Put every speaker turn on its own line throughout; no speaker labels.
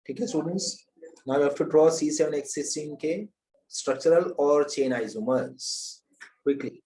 ठीक है students, now you have to draw C7H16 के स्ट्रक्चरल और चेन आइसोमर्स क्विकली.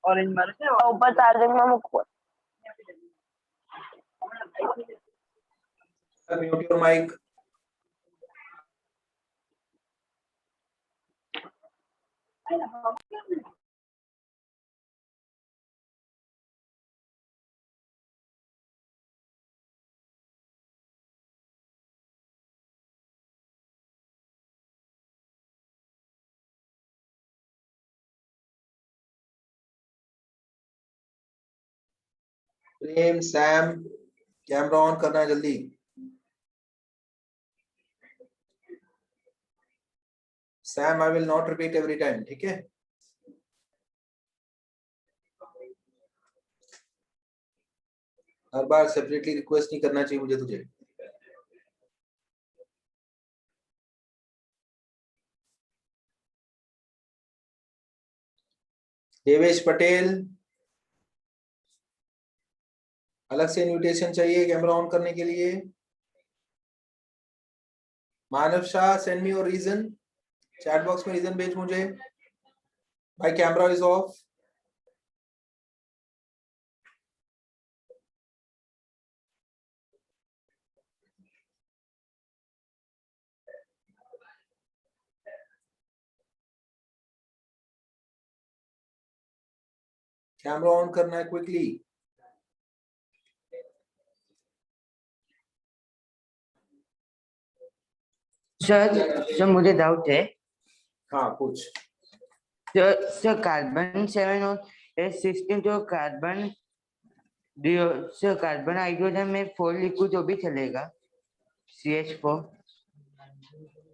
ऑरेंज मार से ऊपर चार्जिंग में मुझको
Mute your mic. Prem, Sam, camera on करना है जल्दी. Sam, I will not repeat every time, ठीक है? हर बार सेपरेटली रिक्वेस्ट नहीं करना चाहिए मुझे तुझे. देवेश पटेल, अलग से इन्विटेशन चाहिए कैमरा ऑन करने के लिए. Manav Shah, send me your reason. Chat box में रीजन भेज मुझे. My camera is off. Camera on करना है क्विकली.
सर मुझे डाउट है.
हाँ पूछ.
सर कार्बन 7 और S16 जो कार्बन कार्बन हाइड्रोजन में 4 लिखूं तो भी चलेगा. CH4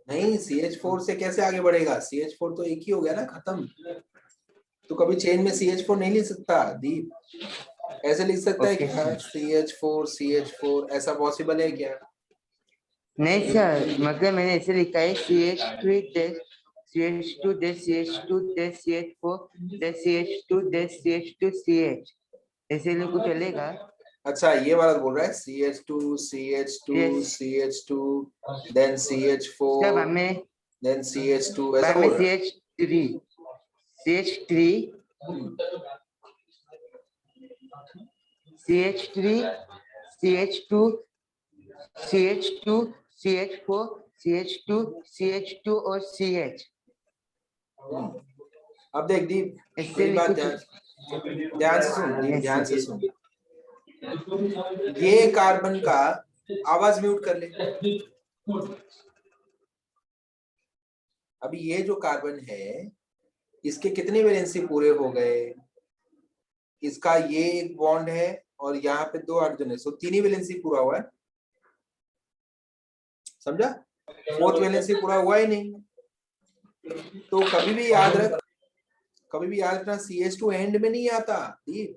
नहीं, CH4 से कैसे आगे बढ़ेगा? CH4 तो एक ही हो गया ना, खत्म. तो कभी चेन में CH4 नहीं लिख सकता दीप. ऐसे लिख सकता है क्या? CH4 ऐसा पॉसिबल है क्या?
नहीं सर, मतलब मैंने ऐसे लिखा है CH3 CH2 CH2 CH4 CH2 CH2 CH, ऐसे लिखूं चलेगा?
अच्छा, ये वाला बोल रहा है CH2 CH2
Yes.
CH2 then CH4
सब हमें
then CH2 ऐसा बोल रहा है.
CH3 CH3 CH2 CH2 CH4 CH2 CH2 और CH.
अब देख दीप, मेरी बात ध्यान से सुन दीप, ध्यान से सुन. ये कार्बन का आवाज म्यूट कर ले. अभी ये जो कार्बन है इसके कितने वैलेंसी पूरे हो गए? इसका ये एक बॉन्ड है और यहाँ पे 2 हाइड्रोजन है, सो 3 ही वैलेंसी पूरा हुआ है. समझा? 4th वैलेंसी पूरा हुआ ही नहीं. तो कभी भी याद रखना CH2 एंड में नहीं आता.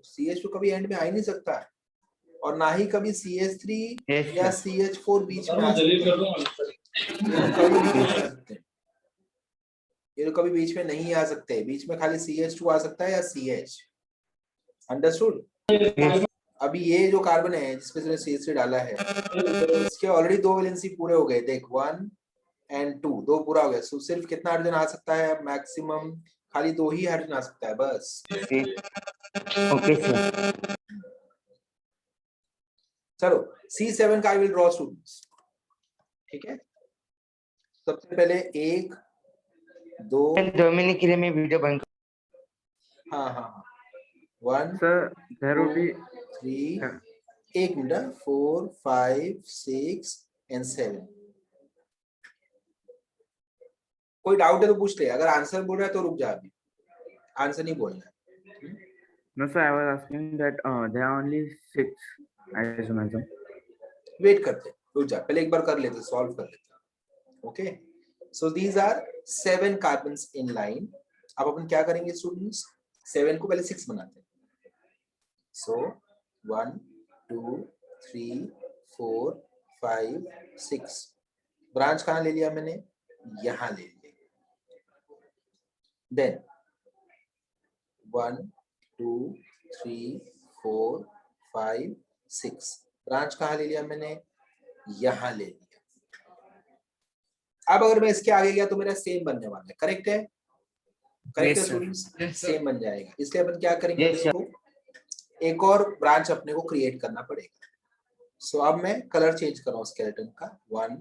CH2 कभी एंड में आ ही नहीं सकता, और ना ही कभी CH3 या CH4 बीच में आ सकते हैं. ये तो कभी बीच में नहीं आ सकते. बीच में खाली CH2 आ सकता है या CH. अंडरस्टूड? अभी ये जो कार्बन है जिसपे तूने CH3 डाला है, इसके ऑलरेडी 2 वैलेंसी पूरे हो गए. देख 1 and 2, 2 पूरा हो गया. सो सिर्फ कितना हाइड्रोजन आ सकता है? मैक्सिमम खाली 2 ही हाइड्रोजन आ सकता है बस.
Okay sir.
चलो C7 का आई विल ड्रॉ स्टूडेंट्स, ठीक है। सबसे पहले 1 2,
2 मिनट के लिए मैं वीडियो बंद
हाँ हाँ हाँ, 1
Sir, there will
2
be
3, 1 minute, 4 5 6 and 7। कोई डाउट है तो पूछ ले, अगर आंसर बोल रहा है तो रुक जा, अभी आंसर नहीं बोलना है।
no sir. I was asking that there are only 6, as you mentioned.
Wait करते हैं, रुक जा, पहले एक बार कर लेते, सॉल्व कर लेते। Okay, so these are 7 carbons in line. अब अपन क्या करेंगे स्टूडेंट्स, 7 को पहले 6 बनाते हैं। सो 1 2 3 4 5 6, ब्रांच कहाँ ले लिया मैंने, यहां ले लिया। देन 1 2 3 4 5 6, ब्रांच कहाँ ले लिया मैंने, यहां ले लिया। अब अगर मैं इसके आगे गया तो मेरा सेम बनने वाला है, करेक्ट है, करेक्ट है स्टूडेंट्स, सेम बन जाएगा। इसलिए अपन क्या करेंगे, देखो एक और ब्रांच अपने को क्रिएट करना पड़ेगा। सो अब मैं कलर चेंज कर रहा हूँ स्केलेटन का, 1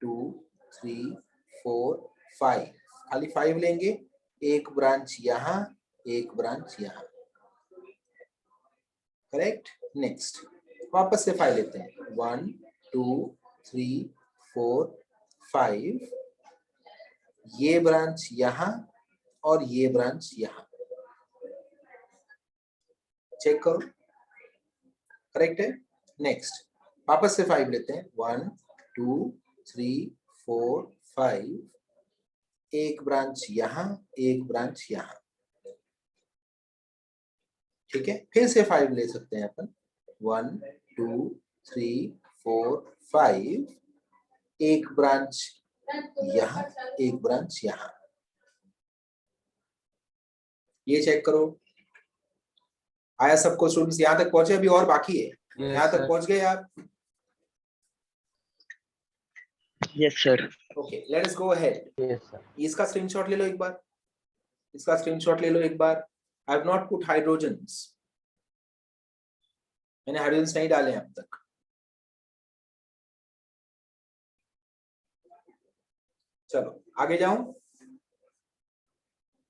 2 3 4 5, खाली 5 लेंगे, एक ब्रांच यहाँ, एक ब्रांच यहाँ, करेक्ट। नेक्स्ट वापस से 5 लेते हैं, 1 2 3 4 5, ये ब्रांच यहाँ और ये ब्रांच यहाँ, चेक करो, करेक्ट है। नेक्स्ट वापस से 5 लेते हैं, 1 2 3 4 5, एक ब्रांच यहाँ, एक ब्रांच यहाँ, ठीक है। फिर से 5 ले सकते हैं अपन, 1 2 3 4 5, एक ब्रांच यहाँ, एक ब्रांच यहाँ, ये चेक करो। आया सबको स्टूडेंट्स, यहाँ तक पहुंचे, अभी और बाकी है, यहाँ तक पहुंच गए आप?
Yes sir.
Okay, let us go ahead.
Yes sir.
इसका स्क्रीनशॉट ले लो एक बार, इसका स्क्रीनशॉट ले लो एक बार। I have not put hydrogens, मैंने हाइड्रोजन्स नहीं डाले अब तक। चलो आगे जाऊं,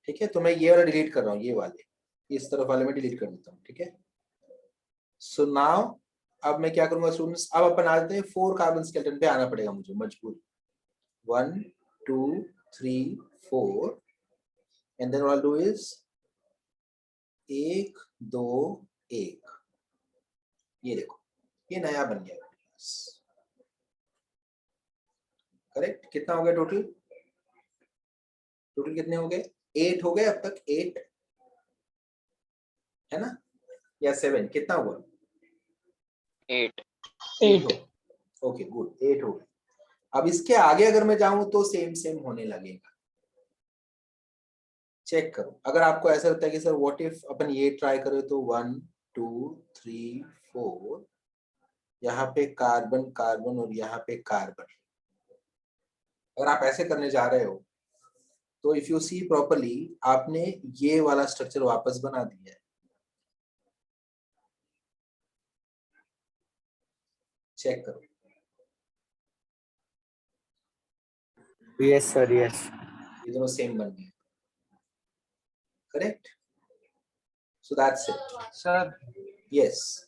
ठीक है। तो मैं ये वाला डिलीट कर रहा हूँ, ये वाले, इस तरफ वाले में डिलीट कर देता हूँ, ठीक है। सो नाउ अब मैं क्या करूंगा स्टूडेंट्स, अब अपन आते हैं 4 कार्बन स्केलेटन पे आना पड़ेगा मुझे मजबूर। 1 2 3 4 and then what I do is 1 2 1, ये देखो ये नया बन गया, करेक्ट। कितना हो गया टोटल, टोटल कितने हो गए, 8 हो गए अब तक, 8 है ना, या 7, कितना हुआ,
8
ओके गुड, 8 हो गए। अब इसके आगे अगर मैं जाऊं तो सेम सेम होने लगेगा, चेक करो। अगर आपको ऐसा लगता है कि सर व्हाट इफ अपन ये ट्राई करें, तो 1 2 3 4, यहाँ पे कार्बन कार्बन और यहाँ पे कार्बन, अगर आप ऐसे करने जा रहे हो तो इफ यू सी प्रॉपर्ली आपने ये वाला स्ट्रक्चर वापस बना दिया है, चेक करो।
Yes sir, yes.
ये दोनों सेम बन गए, correct. So that's it
sir.
Yes,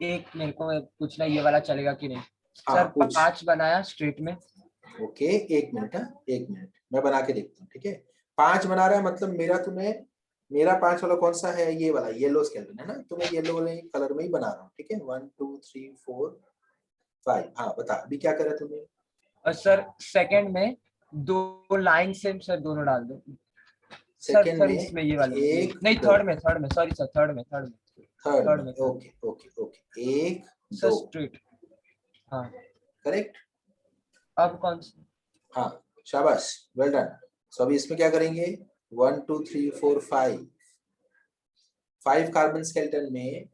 एक मेरे को पूछना, ये वाला चलेगा कि नहीं?
हाँ,
सर
पूछ।
5 बनाया स्ट्रेट में।
ओके, 1 मिनट, हाँ 1 मिनट मैं बना के देखता हूँ, ठीक है। 5 बना रहा है मतलब मेरा 5 वाला कौन सा है, ये वाला येलो स्केलेटन है ना, तो मैं येलो वाले कलर में ही बना रहा हूँ, ठीक है। 1 2 3 4 5, हाँ बता अभी क्या करा तूने।
और सर सेकंड में 2 लाइन से सर दोनों डाल दो।
सेकंड
सर
में
इसमें ये वाला
एक,
नहीं, थर्ड में सॉरी सर, थर्ड में
थर्ड में, okay okay okay, 1
sir
2,
straight. हाँ
करेक्ट।
अब कौन सा?
हाँ शाबाश, वेल डन। सो अभी इसमें क्या करेंगे, 1 2 3 4 5 कार्बन स्केलेटन में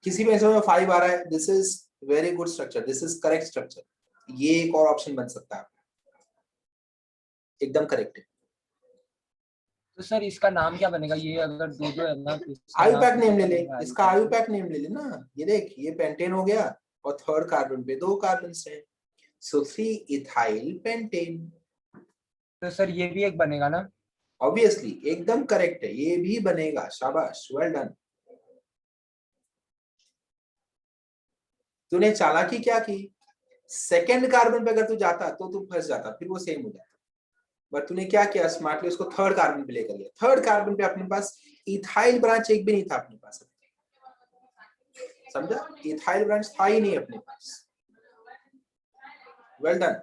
किसी में 5 आ रहा है, this is very good structure, this is correct structure. ये एक और ऑप्शन बन सकता है, एकदम करेक्ट है।
तो सर इसका नाम क्या बनेगा, ये अगर दो दो है ना तो इसका
आयु
नाम
पैक नेम ले ले,
बनेगा
इसका आयु पैक नेम ले ले ना। ये देख, ये पेंटेन हो गया और थर्ड कार्बन पे 2 कार्बन है, सो 3 इथाइल पेंटेन।
तो सर ये भी एक बनेगा ना।
ऑब्वियसली एकदम करेक्ट है, ये भी बनेगा, शाबाश, वेल डन। तूने चालाकी क्या की, सेकंड कार्बन पे अगर तू जाता तो तू फंस जाता, फिर वो सेम हो जाता। बट तूने क्या किया, स्मार्टली उसको थर्ड कार्बन पे लेकर गया। थर्ड कार्बन पे अपने पास इथाइल ब्रांच एक भी नहीं था अपने पास, समझा? इथाइल ब्रांच था ही नहीं अपने पास। Well done.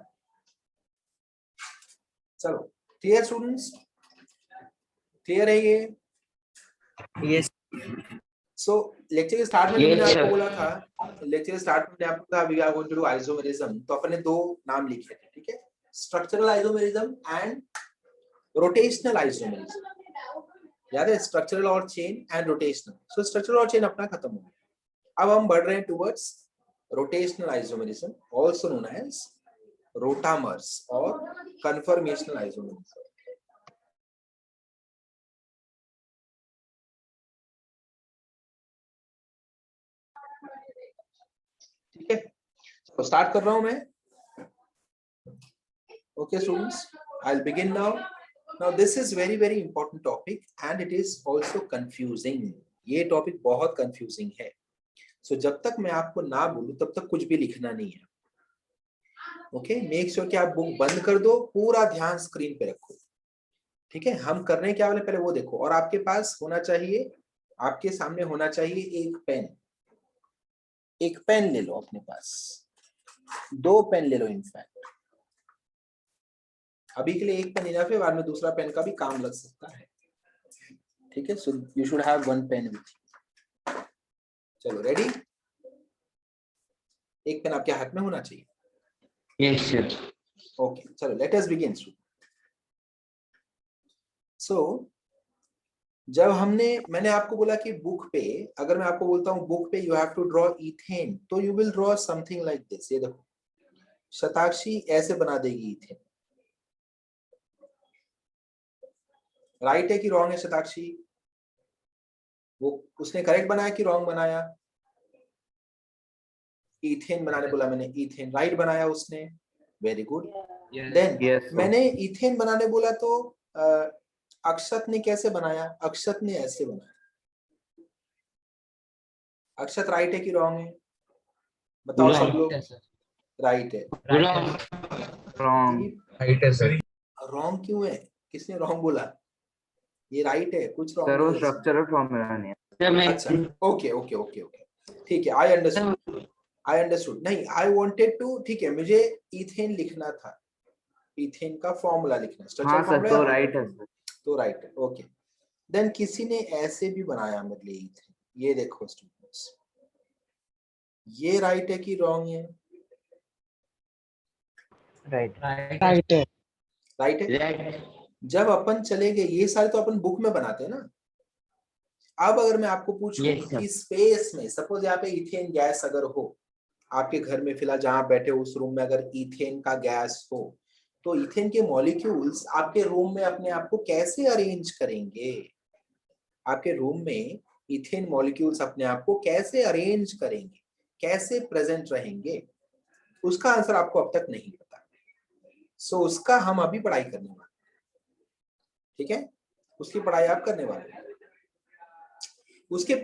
चलो, क्लियर स्टूडेंट्स, क्लियर है ये?
Yes.
सो लेक्चर के स्टार्ट में
Yes,
मैंने आपको
sir.
बोला था, लेक्चर के स्टार्ट में मैंने आपको कहा we are going to do isomerism, तो अपन ने 2 नाम लिखे थे, ठीक है? Structural isomerism and rotational isomerism. याद है, स्ट्रक्चरल और chain and rotational. So structural और चेन अपना खत्म हो गया, अब हम बढ़ रहे हैं towards rotational isomerism, also known as rotamers और कन्फर्मेशनल आइसोमेरिज्म। ठीक है, तो स्टार्ट कर रहा हूं मैं। Okay students, I'll begin now. Now this is very very important topic and it is also confusing. ये टॉपिक बहुत कंफ्यूजिंग है, सो जब तक मैं आपको ना बोलूं तब तक कुछ भी लिखना नहीं है। ओके, मेक श्योर कि आप बुक बंद कर दो, पूरा ध्यान स्क्रीन पे रखो, ठीक है? हम कर रहे हैं क्या वाले, पहले वो देखो। और आपके पास होना चाहिए, आपके सामने होना चाहिए एक पेन। एक पेन ले लो अपने पास, 2 पेन ले लो इनफैक्ट। अभी के लिए एक पेन इनफ है, बाद में दूसरा पेन का भी काम लग सकता है, ठीक है? So you should have 1 pen with you. चलो रेडी, एक पेन आपके हाथ में होना चाहिए।
Yes, sir.
ओके, चलो लेट अस बिगिन। सो जब मैंने आपको बोला कि बुक पे, अगर मैं आपको बोलता हूँ बुक पे you have to draw ethane, तो you will draw something like this. ये देखो, शताक्षी ऐसे बना देगी इथेन। राइट है कि रॉन्ग है शताक्षी? वो उसने करेक्ट बनाया कि रॉन्ग बनाया? इथेन बनाने बोला मैंने, इथेन राइट बनाया उसने, very good. Then
Yes, sir.
मैंने इथेन बनाने बोला तो अक्षत ने कैसे बनाया? अक्षत ने ऐसे बनाया। अक्षत राइट है कि रॉन्ग है? बताओ सब लोग। राइट है।
Wrong.
राइट है सर।
रॉन्ग क्यों है? किसने रॉन्ग बोला? ये राइट है, कुछ
Sir,
रॉन्ग
वो
नहीं है इसमें।
structural formula नहीं है.
Sir, मैं
अच्छा, ओके ओके ओके ओके, ठीक है, आई अंडरस्टूड। नहीं, आई वांटेड टू, ठीक है, मुझे इथेन लिखना था, इथेन का फॉर्मूला लिखना,
हाँ
स्ट्रक्चरल
सर, तो
फॉर्मूला
राइट है सर.
तो राइट है, ओके। देन किसी ने ऐसे भी बनाया मेरे लिए इथेन, ये देखो स्टूडेंट्स, ये राइट है कि रॉन्ग है?
राइट
राइट है।
राइट है।
right.
जब अपन चले गए, ये सारे तो अपन बुक में बनाते हैं ना। अब अगर मैं आपको पूछूं
Yes, sir.
कि स्पेस में, सपोज यहाँ पे इथेन गैस अगर हो, आपके घर में फिलहाल जहां बैठे हो उस रूम में अगर इथेन का गैस हो, तो इथेन के मॉलिक्यूल्स आपके रूम में अपने आप को कैसे अरेंज करेंगे? आपके रूम में इथेन मॉलिक्यूल्स अपने आप को कैसे अरेंज करेंगे, कैसे प्रेजेंट रहेंगे? उसका आंसर आपको अब तक नहीं पता। सो उसका हम अभी पढ़ाई करने वाले, ठीक है? उसकी पढ़ाई आप करने वाले। उसके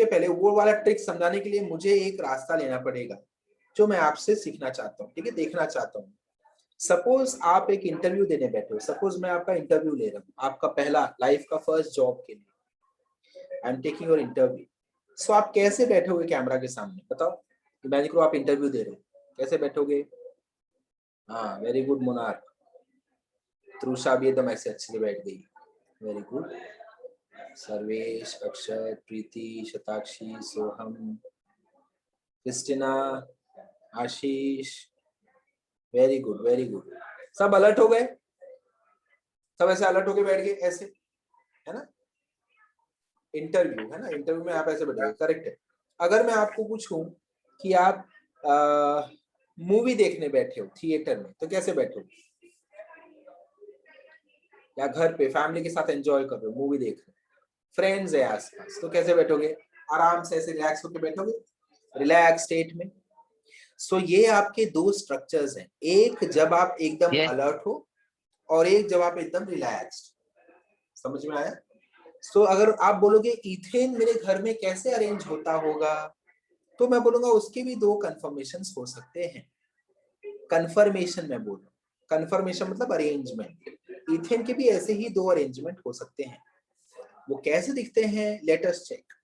पहले वो वाला ट्रिक समझाने के लिए मुझे एक रास्ता लेना पड़ेगा जो मैं आपसे सीखना चाहता हूँ, ठीक है, देखना चाहता हूँ। सपोज आप एक इंटरव्यू देने बैठे हो, सपोज मैं आपका इंटरव्यू ले रहा हूँ, आपका पहला लाइफ का फर्स्ट जॉब के लिए, I am taking your interview. So आप कैसे बैठोगे कैमरा के सामने, बताओ। इमेजिन करो आप इंटरव्यू दे रहे हो, कैसे बैठोगे? हाँ, वेरी गुड मोनार्क। त्रुषा भी एकदम ऐसे अच्छे से बैठ गई, वेरी गुड। सर्वेश, अक्षत, प्रीति, शताक्षी, सोहम, क्रिस्टिना, आशीष, वेरी गुड वेरी गुड। सब अलर्ट हो गए? सब ऐसे अलर्ट होके बैठ गए ऐसे, है ना? इंटरव्यू है ना, इंटरव्यू में आप ऐसे बैठोगे, करेक्ट है। अगर मैं आपको पूछूं कि आप मूवी देखने बैठे हो थिएटर में, तो कैसे बैठोगे? या घर पे फैमिली के साथ एंजॉय कर रहे हो, मूवी देख रहे हो, फ्रेंड्स है आसपास, तो कैसे बैठोगे? आराम से ऐसे रिलैक्स होकर बैठोगे, रिलैक्स स्टेट में। सो ये आपके दो स्ट्रक्चर्स हैं, एक जब आप एकदम
Yes.
अलर्ट हो और एक जब आप एकदम रिलैक्स्ड। समझ में आया? सो अगर आप बोलोगे इथेन मेरे घर में कैसे अरेंज होता होगा, तो मैं बोलूंगा उसके भी दो कन्फर्मेशंस हो सकते हैं। कन्फर्मेशन मैं बोल रहा हूँ, कन्फर्मेशन मतलब अरेंजमेंट। इथेन के भी ऐसे ही दो अरेंजमेंट हो सकते हैं। वो कैसे दिखते हैं, लेट अस चेक।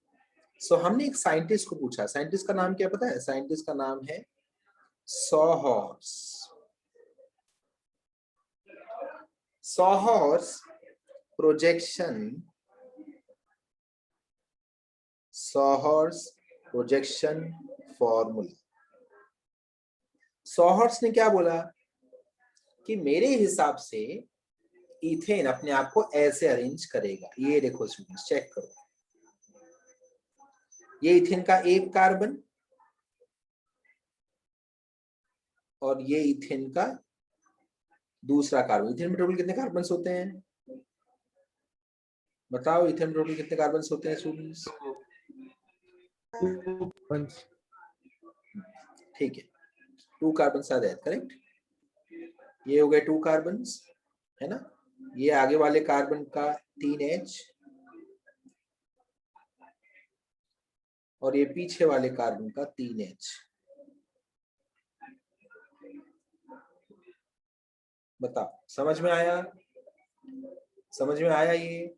सो हमने एक साइंटिस्ट को पूछा, साइंटिस्ट का नाम क्या पता है? साइंटिस्ट का नाम है सॉहर्स। सॉहर्स प्रोजेक्शन, सॉहर्स प्रोजेक्शन फॉर्मूला। सॉहर्स ने क्या बोला कि मेरे हिसाब से इथेन अपने आप को ऐसे अरेंज करेगा। ये देखो स्टूडेंट्स, चेक करो, ये इथेन का एक कार्बन और ये इथेन का दूसरा कार्बन। इथेन में टोटल कितने कार्बन होते हैं बताओ? इथेन में टोटल कितने कार्बन होते हैं स्टूडेंट्स? ठीक है, 2 कार्बन शायद है, करेक्ट। ये हो गए 2 कार्बन, है ना। ये आगे वाले कार्बन का 3H और ये पीछे वाले कार्बन का 3H। बताओ, समझ में आया? समझ में आया ये?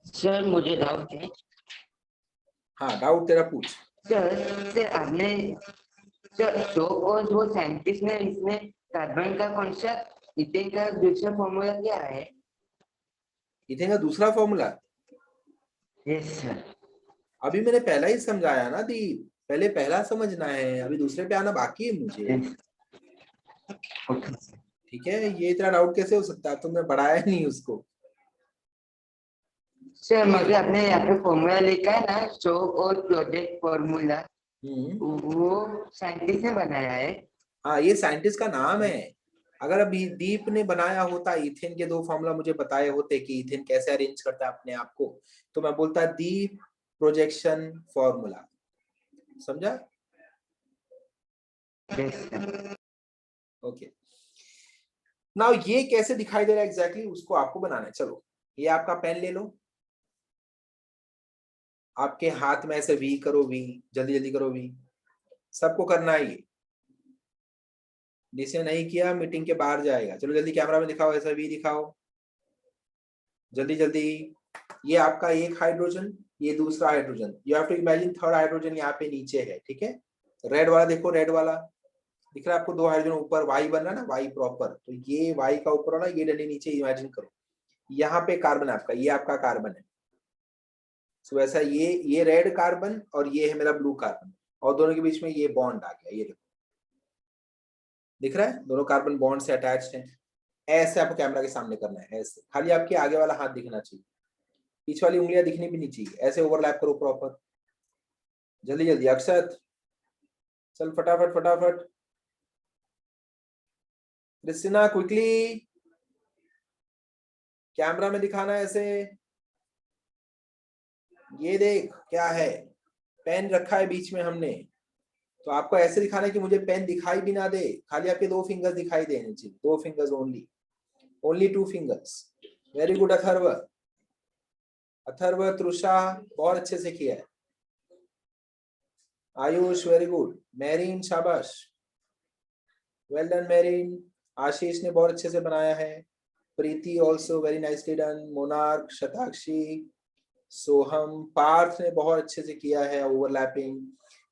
सर मुझे डाउट है।
हाँ, डाउट तेरा पूछ।
सर आपने सर और वो साइंटिस्ट ने इसमें कार्बन का कौन सा, इथेन का दूसरा फॉर्मूला क्या है?
इथेन का दूसरा फॉर्मूला
यस सर।
अभी मैंने पहला ही समझाया ना दीप, पहले पहला समझना है, अभी दूसरे पे आना बाकी है मुझे।
ओके
ठीक है, ये इतना डाउट कैसे हो सकता है? तुमने बढ़ाया नहीं उसको।
सर, मगर आपने यहाँ पे फॉर्मूला लिखा है ना, शो और प्रोजेक्ट फॉर्मूला, वो साइंटिस्ट ने बनाया है।
हाँ, ये साइंटिस्ट का नाम है। अगर अभी दीप ने बनाया होता, इथेन के 2 फॉर्मूला मुझे बताए होते कि इथेन कैसे अरेंज करता है अपने आप को, तो मैं बोलता दीप प्रोजेक्शन फॉर्मूला। समझा? ओके। नाउ ये कैसे दिखाई दे रहा है एग्जैक्टली, उसको आपको बनाना है। चलो, ये आपका पेन ले लो, आपके हाथ में ऐसे वी करो, वी जल्दी जल्दी करो, वी सबको करना है ये। जिसने नहीं किया मीटिंग के बाहर जाएगा। चलो जल्दी कैमरा में दिखाओ, ऐसा वी दिखाओ जल्दी जल्दी। ये आपका एक हाइड्रोजन, ये दूसरा hydrogen. You have to imagine third hydrogen यहाँ पे नीचे है, ठीक है। रेड वाला देखो, रेड वाला दिख रहा है आपको? 2 हाइड्रोजन ऊपर, वाई बन रहा है ना, वाई प्रॉपर। तो ये वाई का ऊपर वाला, ये डंडी नीचे, इमेजिन करो। यहाँ पे कार्बन आपका, ये आपका कार्बन है। सो ऐसा ये रेड कार्बन और ये है मेरा ब्लू कार्बन, और दोनों के बीच में ये बॉन्ड आ गया। ये देखो, दिख रहा है? दोनों कार्बन बॉन्ड से अटैच्ड हैं। ऐसे आपको कैमरा के सामने करना है, ऐसे। खाली आपके आगे वाला हाथ दिखना चाहिए, पीछे वाली उंगलियां दिखनी भी नहीं चाहिए। ऐसे ओवरलैप करो प्रॉपर, जल्दी जल्दी। अक्षत चल फटाफट फटाफट। क्रिस्टीना क्विकली, कैमरा में दिखाना है ऐसे। ये देख क्या है, पेन रखा है बीच में हमने, तो आपको ऐसे दिखाना है कि मुझे पेन दिखाई भी ना दे, खाली आपके 2 फिंगर्स दिखाई देने चाहिए। 2 fingers only, only 2 fingers. Very good Atharva, Atharva Trisha बहुत अच्छे से किया है। आयुष वेरी गुड, मेरीन शाबाश, वेल डन मेरीन। आशीष ने बहुत अच्छे से बनाया है। Preeti also very nicely done. Monarch, Shatakshi, Soham, Parth ने बहुत अच्छे से किया है ओवरलैपिंग।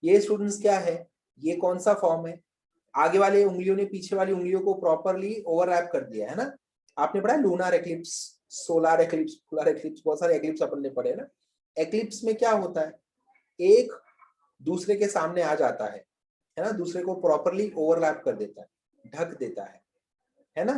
ये स्टूडेंट्स क्या है, ये कौन सा फॉर्म है? आगे वाली उंगलियों ने पीछे वाली उंगलियों को प्रॉपरली ओवरलैप कर दिया है ना। आपने पढ़ा lunar eclipse, solar eclipse, polar eclipse, बहुत सारे एक्लिप्स अपन ने पढ़े ना। एक्लिप्स में क्या होता है, एक दूसरे के सामने आ जाता है ना, दूसरे को प्रॉपरली ओवरलैप कर देता है, ढक देता है ना,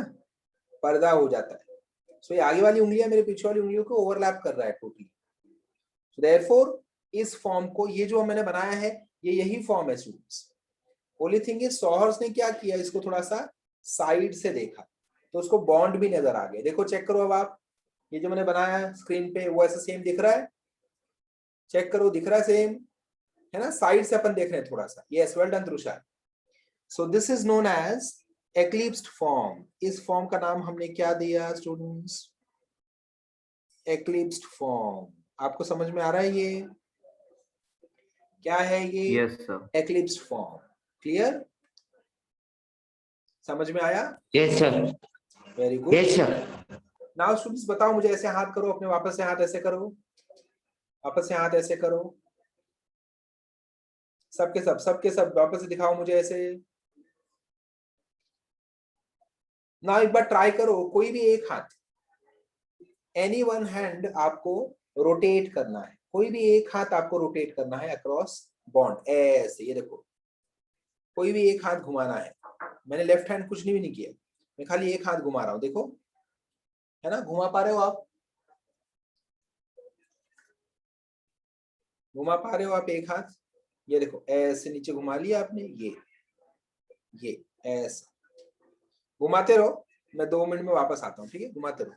पर्दा हो जाता है। सो ये आगे वाली उंगलियां मेरे पीछे वाली उंगलियों को ओवरलैप कर रहा है टोटली। सो देयरफॉर इस फॉर्म को, ये जो मैंने बनाया है, ये यही फॉर्म है स्टूडेंट्स। ओनली थिंग इज सॉहर्स ने क्या किया, इसको थोड़ा सा साइड से देखा तो उसको बॉन्ड भी नजर आ गया। देखो चेक करो अब आप, ये जो मैंने बनाया है स्क्रीन पे वो ऐसा सेम दिख रहा है? चेक करो, दिख रहा है सेम, है ना? साइड से अपन देख रहे हैं थोड़ा सा। Yes, well done Tushar. So this is known as eclipsed form. इस फॉर्म का नाम हमने क्या दिया स्टूडेंट्स? एक्लिप्स्ड फॉर्म। आपको समझ में आ रहा है ये क्या है? ये
Yes, sir.
एक्लिप्स्ड फॉर्म। क्लियर? समझ में आया?
Yes, sir.
Very good.
Yes, sir.
Now students बताओ मुझे, ऐसे हाथ करो अपने, वापस से हाथ ऐसे करो, वापस से हाथ ऐसे करो, सबके सब वापस से दिखाओ मुझे ऐसे। ना एक बार ट्राई करो, कोई भी एक हाथ, एनी वन हैंड आपको रोटेट करना है, कोई भी एक हाथ आपको रोटेट करना है अक्रॉस बॉन्ड ऐसे। ये देखो, कोई भी एक हाथ घुमाना है। मैंने लेफ्ट हैंड कुछ भी नहीं किया, मैं खाली एक हाथ घुमा रहा हूं। देखो, है ना? घुमा पा रहे हो आप? घुमा पा रहे हो आप एक हाथ? ये देखो, ऐसे नीचे घुमा लिया आपने, ये ऐसा घुमाते रहो। मैं 2 मिनट में वापस आता हूँ, ठीक है? घुमाते रहो।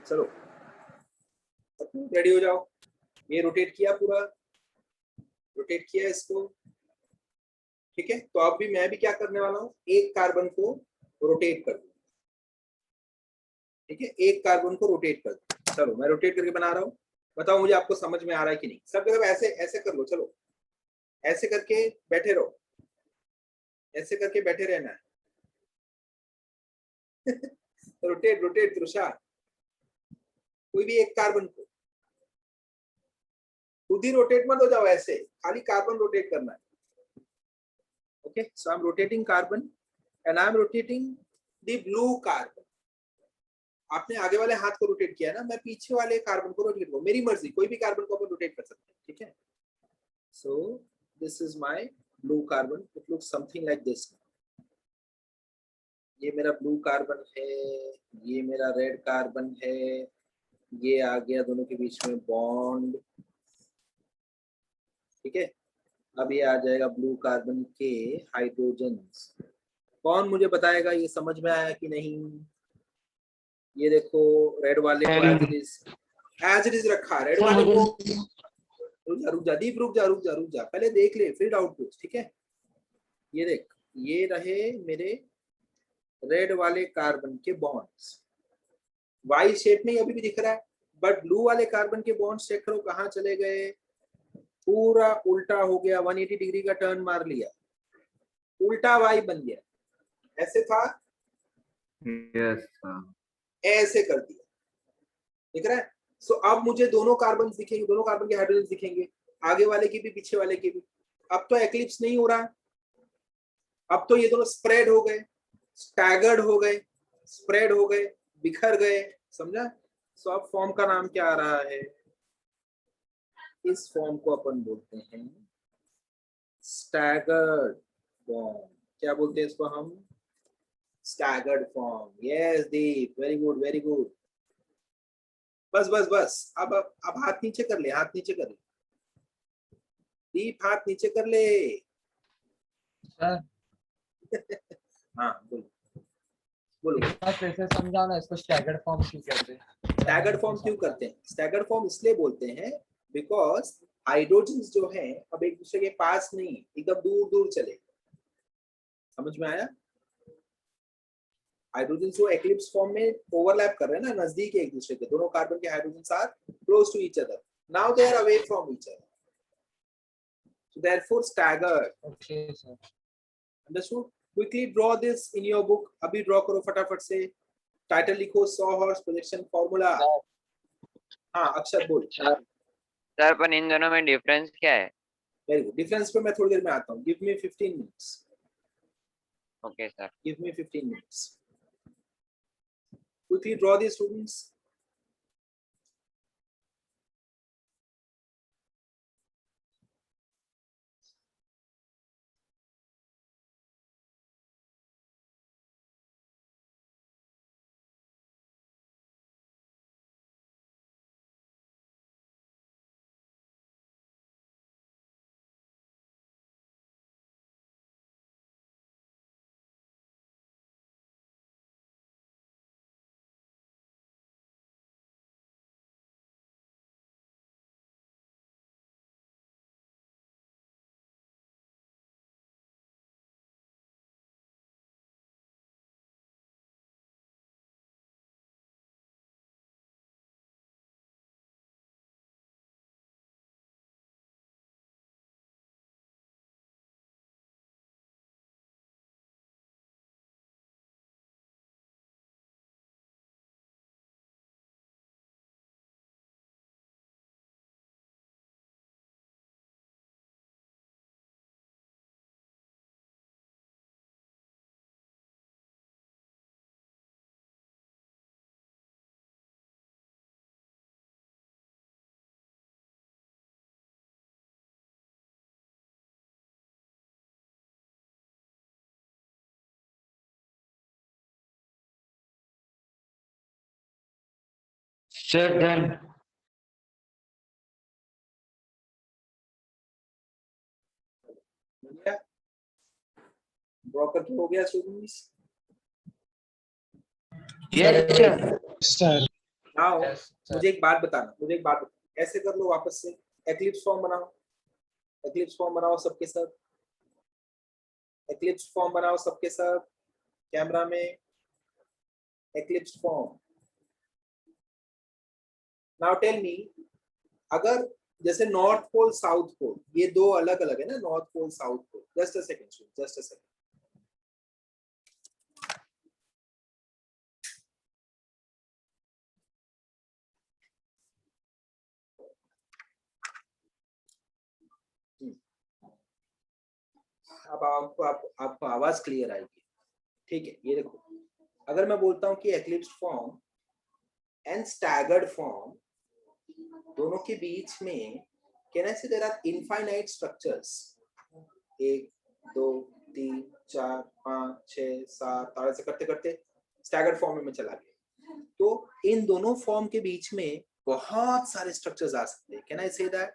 चलो रेडी हो जाओ। ये रोटेट किया, पूरा रोटेट किया इसको, ठीक है? तो अब भी मैं भी क्या करने वाला हूँ, एक कार्बन को रोटेट कर दूं, ठीक है? एक कार्बन को रोटेट कर दूं। चलो मैं रोटेट करके बना रहा हूँ, बताओ मुझे आपको समझ में आ रहा है कि नहीं? सब जगह ऐसे ऐसे कर लो। चलो ऐसे करके बैठे रहो, ऐसे करके बैठे रहना है। रोटेट रोटेट त्रुषा, कोई भी एक कार्बन को खुद ही रोटेट मत हो जाओ, ऐसे खाली कार्बन रोटेट करना है। Okay, so I am rotating carbon and I am rotating the blue carbon. आपने आगे वाले हाथ को रोटेट किया ना, मैं पीछे वाले कार्बन को रोटेट करूँ, मेरी मर्जी, कोई भी कार्बन को अपन रोटेट कर सकते हैं, ठीक है? सो this is my blue carbon, it looks something like this. ये मेरा ब्लू कार्बन है, ये मेरा रेड कार्बन है, ये आ गया दोनों के बीच में बॉन्ड, ठीक है? अब ये आ जाएगा ब्लू कार्बन के हाइड्रोजन्स। कौन मुझे बताएगा ये समझ में आया कि नहीं? ये देखो, रेड वाले को एज इट इज रखा, रेड वाले को। रुक जा दीप, रुक जा, पहले देख ले फिर डाउट पूछ, ठीक है? ये देख, ये रहे मेरे रेड वाले कार्बन के बॉन्ड्स, वाई शेप में अभी भी दिख रहा है, बट ब्लू वाले कार्बन के बॉन्ड्स चेक करो कहाँ चले गए, पूरा उल्टा हो गया, 180 डिग्री का टर्न मार लिया, उल्टा वाई बन गया। ऐसे था,
Yes, sir.
ऐसे कर दिया, दिख रहा है? सो अब मुझे दोनों कार्बन दिखेंगे, दोनों कार्बन के हाइड्रोजन दिखेंगे, आगे वाले की भी पीछे वाले की भी। अब तो एक्लिप्स नहीं हो रहा, अब तो ये दोनों स्प्रेड हो गए, स्टैगर्ड हो गए, स्प्रेड हो गए, बिखर गए, समझा? सो अब फॉर्म का नाम क्या आ रहा है? इस फॉर्म को अपन बोलते हैं स्टैगर्ड फॉर्म। क्या बोलते हैं इसको हम? Staggered form. यस दीप, वेरी गुड वेरी गुड। बस बस बस, अब हाथ नीचे कर ले, हाथ नीचे कर ले दीप, हाथ नीचे कर ले।
सर
हाँ बोलो बोलो।
फिर से समझाओ ना इसको, स्टैगर्ड फॉर्म क्यों कहते हैं?
स्टैगर्ड फॉर्म क्यों करते हैं? स्टैगर्ड फॉर्म इसलिए बोलते हैं बिकॉज हाइड्रोजन्स जो हैं अब एक दूसरे के पास नहीं, एकदम दूर दूर चले। समझ में आया? हाइड्रोजन जो एक्लिप्स फॉर्म में ओवरलैप कर रहे हैं ना, नजदीक है एक दूसरे के, दोनों कार्बन के hydrogen are close to each other, now they are away from each other, so therefore staggered.
Okay, sir.
Understood? Quickly draw this in your book. अभी ड्रॉ करो फटाफट से। टाइटल लिखो सॉ हॉर्स प्रोजेक्शन फॉर्मूला। हाँ अक्षर बोल।
Sir पर इन दोनों में डिफरेंस क्या है?
वेरी गुड, डिफरेंस पे मैं थोड़ी देर में आता हूँ। Give me 15 minutes.
Okay sir.
Give me 15 minutes. Quickly draw these students.
Sir, done.
Draw करके हो गया students?
Yes, sir.
Now
Yes, sir.
मुझे एक बात बताना, ऐसे कर लो वापस से, एक्लिप्स फॉर्म बनाओ, एक्लिप्स फॉर्म बनाओ सबके सब, एक्लिप्स फॉर्म बनाओ सबके सब, कैमरा में eclipse form. Now tell me, अगर जैसे नॉर्थ पोल साउथ पोल ये दो अलग अलग है ना, north pole south pole, just a second, just a second. अब आपको आवाज क्लियर आएगी, ठीक है? ये देखो, अगर मैं बोलता हूं कि eclipse form and staggered form दोनों के बीच में, कैन आई से देयर आर इनफाइनाइट स्ट्रक्चर्स, 1 2 3 4 5 6 7 8 से करते करते स्टैगर्ड फॉर्म में चला गया, तो इन दोनों फॉर्म के बीच में बहुत सारे स्ट्रक्चर्स आ सकते हैं। Can I say that?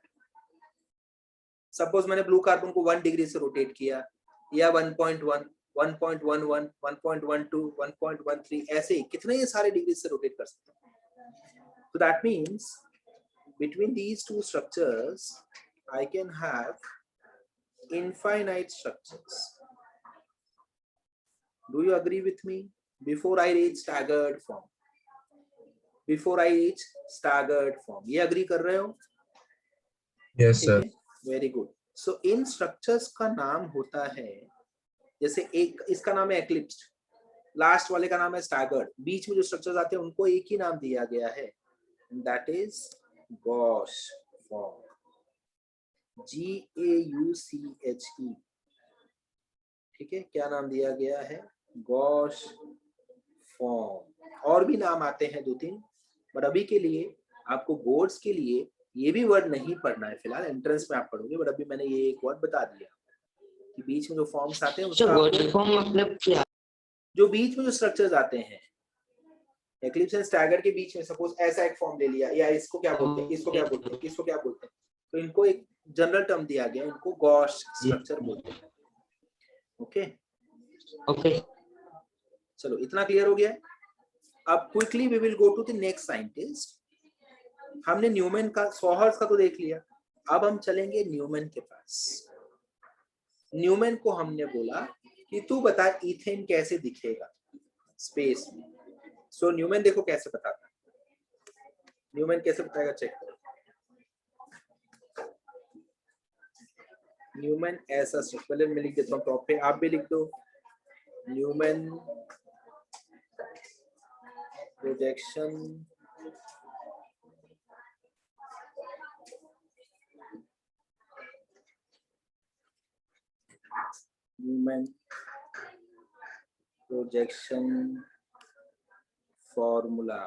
Suppose मैंने ब्लू कार्बन को 1 डिग्री से रोटेट किया, या 1.1 1.11 1.12 1.13 ऐसे कितने सारे डिग्री से रोटेट कर सकते हैं। so that means between these two structures I can have infinite structures. Do you agree with me? Before I reach staggered form, ये agree कर रहे हो?
Yes sir.
Very good. So इन स्ट्रक्चर्स का नाम होता है, जैसे एक इसका नाम है एक्लिप्स्ड, लास्ट वाले का नाम है स्टैगर्ड, बीच में जो स्ट्रक्चर्स आते हैं उनको एक ही नाम दिया गया है, that is gosh form, GAUCHE। ठीक है, क्या नाम दिया गया है? Gosh form. और भी नाम आते हैं 2-3, पर अभी के लिए आपको बोर्ड्स के लिए ये भी वर्ड नहीं पढ़ना है फिलहाल, एंट्रेंस में आप पढ़ोगे, बट अभी मैंने ये एक वर्ड बता दिया कि बीच में जो फॉर्म्स आते हैं उसका
वर्ड फॉर्म मतलब क्या?
जो बीच में जो स्ट्रक्चर्स आते हैं एक्लिप्स एंड स्टैगर्ड के बीच में, सपोज ऐसा एक फॉर्म ले लिया, या इसको क्या बोलते हैं, इसको क्या बोलते हैं, इसको क्या बोलते हैं, तो इनको एक जनरल टर्म दिया गया, इनको गॉश स्ट्रक्चर बोलते हैं। ओके
ओके,
चलो इतना क्लियर हो गया है? अब quickly we will go to the next scientist. हमने न्यूमैन का, सॉहर्स का तो देख लिया, अब हम चलेंगे न्यूमैन के पास। न्यूमैन को हमने बोला कि तू बता इथेन कैसे दिखेगा स्पेस में। सो न्यूमैन देखो कैसे बताता है, न्यूमैन कैसे बताएगा, चेक करो। न्यूमैन ऐसा पहले मैं लिख देता हूँ टॉप पे, आप भी लिख दो। Newman projection Newman projection formula,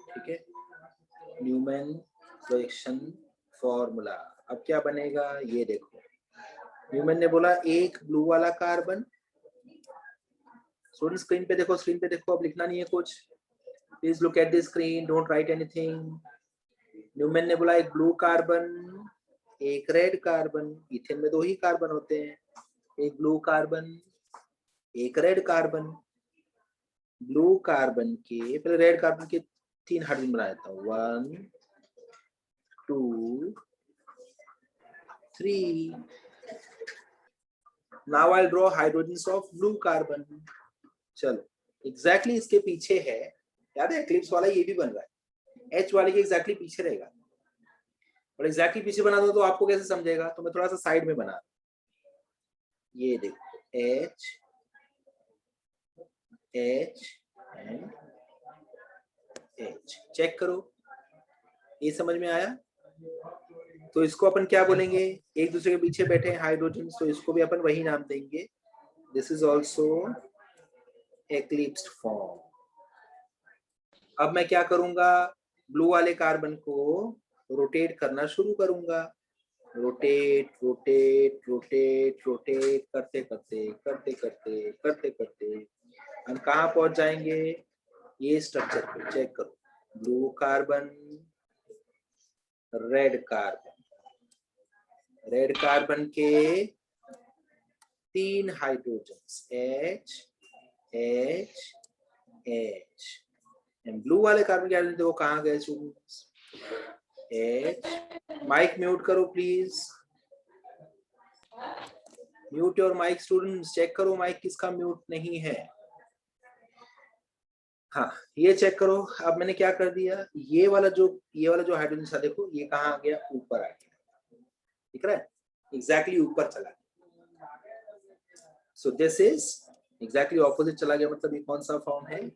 ठीक है, न्यूमैन प्रोजेक्शन फॉर्मूला। अब क्या बनेगा ये देखो, न्यूमैन ने बोला एक ब्लू वाला कार्बन, स्टूडेंट स्क्रीन पे देखो, स्क्रीन पे देखो, अब लिखना नहीं है कुछ, please look at the screen, don't write anything. Newman ने बोला एक ब्लू कार्बन, एक रेड कार्बन, इथेन में 2 ही कार्बन होते हैं, एक ब्लू कार्बन, एक रेड कार्बन। ब्लू कार्बन के, पहले रेड कार्बन के 3 हाइड्रोजन बना देता हूँ, 1 2 3। Now I'll draw hydrogens of blue carbon। चलो एग्जैक्टली इसके पीछे है, याद है एक्लिप्स वाला ये भी बन रहा है, H वाले के एग्जैक्टली पीछे रहेगा, और एग्जैक्टली पीछे बना दो तो आपको कैसे समझेगा, तो मैं थोड़ा सा साइड में बना, ये देखो H H and H, check करो ये समझ में आया। तो इसको अपन क्या बोलेंगे, एक दूसरे के पीछे बैठे हैं हाइड्रोजन, तो इसको भी अपन वही नाम देंगे, दिस इज ऑल्सो एक्लिप्स्ड फॉर्म। अब मैं क्या करूंगा, ब्लू वाले कार्बन को रोटेट करना शुरू करूंगा, रोटेट रोटेट रोटेट रोटेट करते करते करते करते करते करते हम कहाँ पहुंच जाएंगे, ये स्ट्रक्चर पे चेक करो, blue carbon, red carbon, red carbon के 3 hydrogens H H H, and blue वाले कार्बन के हाइड्रोजन देखो कहाँ गए स्टूडेंट्स, H। माइक म्यूट करो please, mute your mic students, check करो माइक किसका म्यूट नहीं है। हाँ ये चेक करो, अब मैंने क्या कर दिया, ये वाला जो हाइड्रोजन था देखो ये कहाँ आ गया, ऊपर आ गया, दिख रहा है, एग्जैक्टली ऊपर चला गया। सो दिस इज एग्जैक्टली ऑपोजिट चला गया, मतलब ये कौन सा फॉर्म है,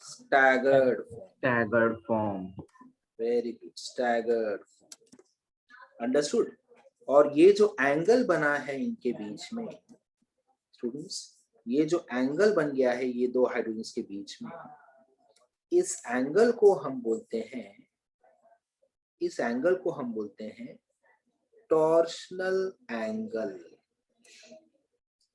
staggered form. Very good, staggered form, understood. और ये जो एंगल बना है इनके बीच में स्टूडेंट्स, ये जो एंगल बन गया है ये 2 हाइड्रोजन्स के बीच में, इस एंगल को हम बोलते हैं, इस एंगल को हम बोलते हैं टॉर्शनल एंगल।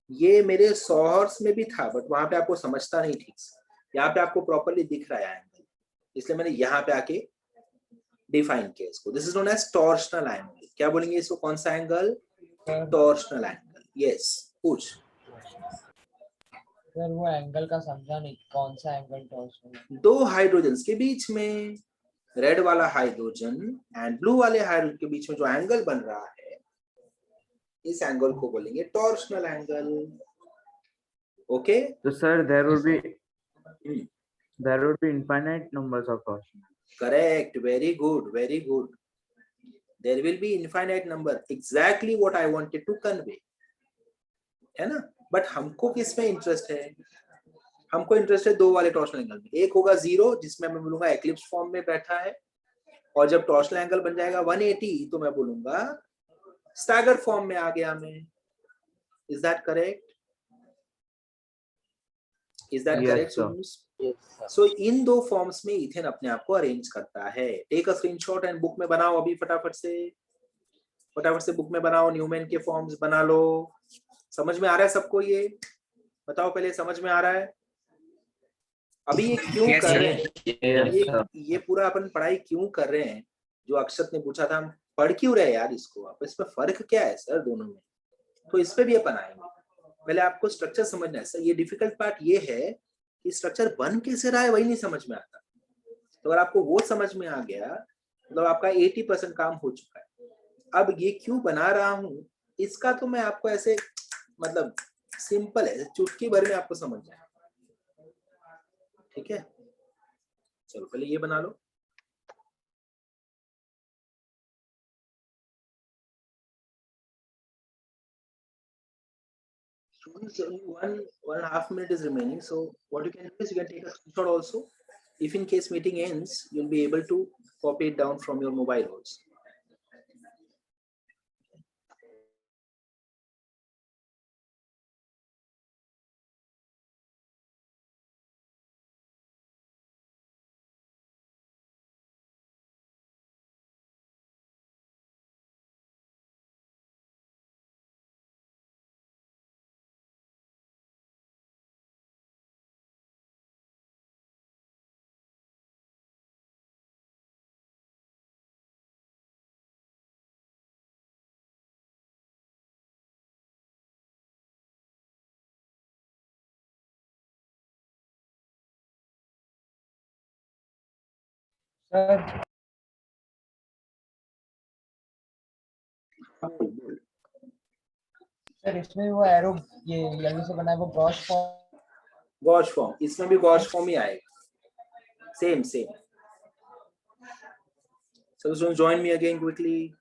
ये मेरे सॉहर्स में भी था बट वहां पे आपको समझता नहीं ठीक से, यहाँ पे आपको प्रॉपर्ली दिख रहा है एंगल, इसलिए मैंने यहाँ पे आके डिफाइन किया इसको, this is known as torsional angle. क्या बोलेंगे इसको, कौन सा एंगल, टॉर्शनल एंगल। यस पूछ
सर वो एंगल का समझा नहीं, कौन सा एंगल टॉर्शनल,
2 हाइड्रोजन्स के बीच में, रेड वाला हाइड्रोजन एंड ब्लू वाले हाइड्रोजन के बीच में जो एंगल बन रहा है, इस एंगल को बोलेंगे torsional angle. Okay,
So sir, there would be infinite numbers of torsion.
Correct, very good very good, there will be infinite number, exactly what I wanted to convey, है ना। बट हमको किस में इंटरेस्ट है, हमको interest है 2 वाले torsional angle में, एक होगा 0 जिसमें मैं बोलूंगा एक्लिप्स फॉर्म में बैठा है, और जब टॉर्शनल एंगल बन जाएगा 180 तो मैं बोलूंगा स्टैगर्ड फॉर्म में आ गया मैं। Is that correct, is that correct students? So in 2 forms में इथेन अपने आप को अरेंज करता है। Take a screenshot and book में बनाओ अभी, फटाफट से बुक में बनाओ, न्यूमैन के फॉर्म्स बना लो। समझ में आ रहा है सबको, ये बताओ पहले, समझ में आ रहा है? अभी ये क्यों
Yes,
कर
sir.
रहे हैं, ये पूरा अपन पढ़ाई क्यों कर रहे हैं, जो अक्षत ने पूछा था हम पढ़ क्यों रहे यार इसको, आप इसमें फर्क क्या है सर दोनों में, तो इस पे भी अपन आएंगे। पहले आपको स्ट्रक्चर समझना है सर। ये डिफिकल्ट पार्ट ये है ये स्ट्रक्चर बन कैसे रहा है वही नहीं समझ में आता। तो अगर आपको वो समझ में आ गया मतलब आपका 80% काम हो चुका है। अब ये क्यों बना रहा हूं इसका तो मैं आपको ऐसे मतलब सिंपल है, चुटकी भर में आपको समझ जाए। ठीक है, चलो पहले ये बना लो। Students, only 1.5 minute is remaining. So what you can do is you can take a screenshot also. If in case meeting ends, you'll be able to copy it down from your mobile also.
Sir sir इसमें वो arrow ये yellow से बना है वो gosh form.
Gosh form, इसमें भी gosh form ही आएगा। Same same. So join me again quickly.